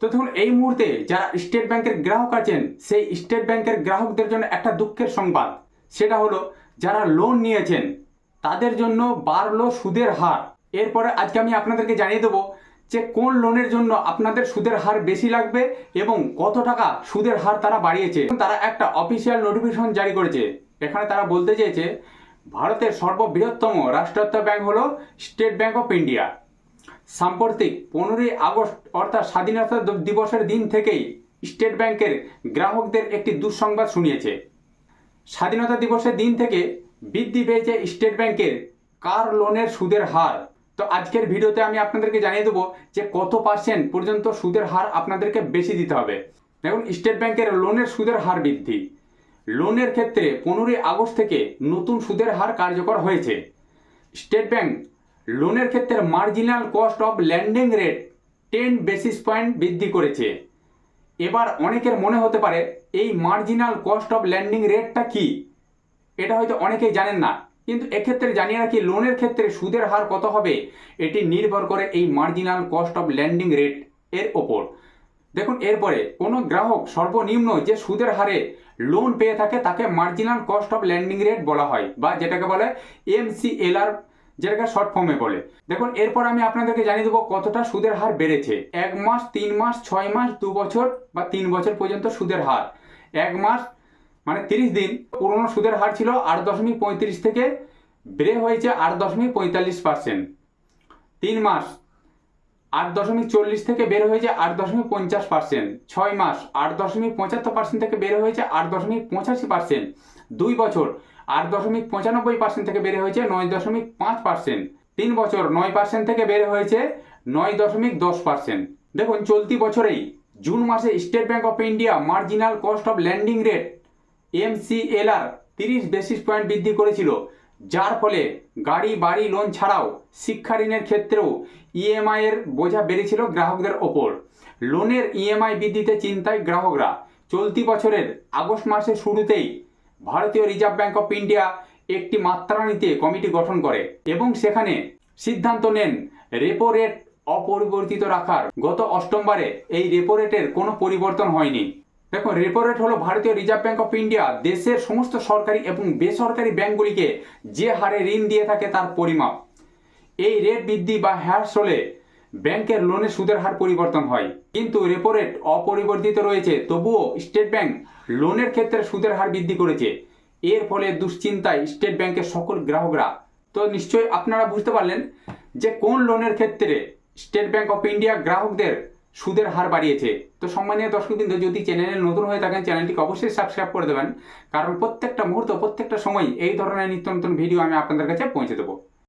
তো দেখুন এই মুহূর্তে যারা স্টেট ব্যাংকের গ্রাহক আছেন সেই স্টেট ব্যাংকের গ্রাহকদের জন্য একটা দুঃখের সংবাদ, সেটা হলো যারা লোন নিয়েছেন তাদের জন্য বাড়লো সুদের হার। এরপরে আজকে আমি আপনাদেরকে জানিয়ে দেবো যে কোন লোনের জন্য আপনাদের সুদের হার বেশি লাগবে এবং কত টাকা সুদের হার তারা বাড়িয়েছে। তারা একটা অফিসিয়াল নোটিফিকেশন জারি করেছে। এখানে তারা বলতে চেয়েছে ভারতের সর্ববৃহত্তম রাষ্ট্রায়ত্ত ব্যাংক হলো স্টেট ব্যাংক অফ ইন্ডিয়া। সাম্প্রতিক 15ই আগস্ট অর্থাৎ স্বাধীনতা দিবসের দিন থেকেই স্টেট ব্যাংকের গ্রাহকদের একটি দুঃসংবাদ শুনিয়েছে। স্বাধীনতা দিবসের দিন থেকে বৃদ্ধি পেয়েছে স্টেট ব্যাংকের কার লোনের সুদের হার। তো আজকের ভিডিওতে আমি আপনাদেরকে জানিয়ে দেবো যে কত পার্সেন্ট পর্যন্ত সুদের হার আপনাদেরকে বেশি দিতে হবে। দেখুন স্টেট ব্যাংকের লোনের সুদের হার বৃদ্ধি। লোনের ক্ষেত্রে 15ই আগস্ট থেকে নতুন সুদের হার কার্যকর হয়েছে। স্টেট ব্যাংক লোনের ক্ষেত্রে marginal cost of landing rate 10 basis point বৃদ্ধি করেছে। এবার অনেকের মনে হতে পারে এই মার্জিনাল কস্ট অফ ল্যান্ডিং রেটটা কি, এটা হয়তো অনেকেই জানেন না। কিন্তু এক্ষেত্রে জানিয়ে রাখি লোনের ক্ষেত্রে সুদের হার কত হবে এটি নির্ভর করে এই marginal cost of landing rate এর ওপর। দেখুন এরপরে কোনো গ্রাহক সর্বনিম্ন যে সুদের হারে লোন পেয়ে থাকে তাকে marginal cost of landing rate বলা হয়, বা যেটাকে বলে MCLR, যেটাকে শর্ট ফর্মে বলে। দেখুন এরপর আমি আপনাদেরকে জানিয়ে দেবো কতটা সুদের হার বেড়েছে। 1 মাস, 3 মাস, 6 মাস, 2 বছর বা 3 বছর পর্যন্ত সুদের হার। 1 মাস মানে 30 দিন পুরনো সুদের হার ছিল 8.35 থেকে বেড়ে হয়েছে 8.45%। 3 মাস 8.40 থেকে বের হয়েছে 8.50%। 6 মাস 8.75% থেকে বের হয়েছে 8.85%। 2 বছর 8.95% থেকে বেড়ে হয়েছে 9.5%। 3 বছর 9% থেকে বেড়ে হয়েছে 9.10%। দেখুন চলতি বছরেই জুন মাসে state bank of India marginal cost of landing rate MCLR 30 basis point বৃদ্ধি করেছিল, যার ফলে গাড়ি বাড়ি লোন ছাড়াও শিক্ষা ঋণের ক্ষেত্রেও EMI এর বোঝা বেড়েছিল গ্রাহকদের ওপর। লোনের EMI বৃদ্ধিতে চিন্তায় গ্রাহকরা। চলতি বছরের আগস্ট মাসের শুরুতেই ভারতীয় রিজার্ভ ব্যাংক অফ ইন্ডিয়া একটি মাত্রানীতি কমিটি গঠন করে এবং সেখানে সিদ্ধান্ত নেন রেপো রেট অপরিবর্তিত রাখার। গত অষ্টমবারে এই রেপো রেটের কোনো পরিবর্তন হয়নি। দেখুন রেপো রেট হলো ভারতীয় রিজার্ভ ব্যাংক অফ ইন্ডিয়া দেশের সমস্ত সরকারি এবং বেসরকারি ব্যাংকগুলিকে যে হারে ঋণ দিয়ে থাকে তার পরিমাপ। এই রেট বৃদ্ধি বা হ্রাস হলে ব্যাংকের লোনের সুদের হার পরিবর্তন হয়, কিন্তু রেপো রেট অপরিবর্তিত রয়েছে। তবুও স্টেট ব্যাংক লোনের ক্ষেত্রে সুদের হার বৃদ্ধি করেছে। এর ফলে দুশ্চিন্তায় স্টেট ব্যাংকের সকল গ্রাহকরা। তো নিশ্চয়ই আপনারা বুঝতে পারলেন যে কোন লোনের ক্ষেত্রে স্টেট ব্যাংক অফ ইন্ডিয়া গ্রাহকদের সুদের হার বাড়িয়েছে। তো সম্মানীয় দর্শকবৃন্দ, যদি চ্যানেলে নতুন হয়ে থাকেন চ্যানেলটিকে অবশ্যই সাবস্ক্রাইব করে দেবেন, কারণ প্রত্যেকটা মুহূর্ত প্রত্যেকটা সময় এই ধরনের নিত্য নতুন ভিডিও আমি আপনাদের কাছে পৌঁছে দেবো।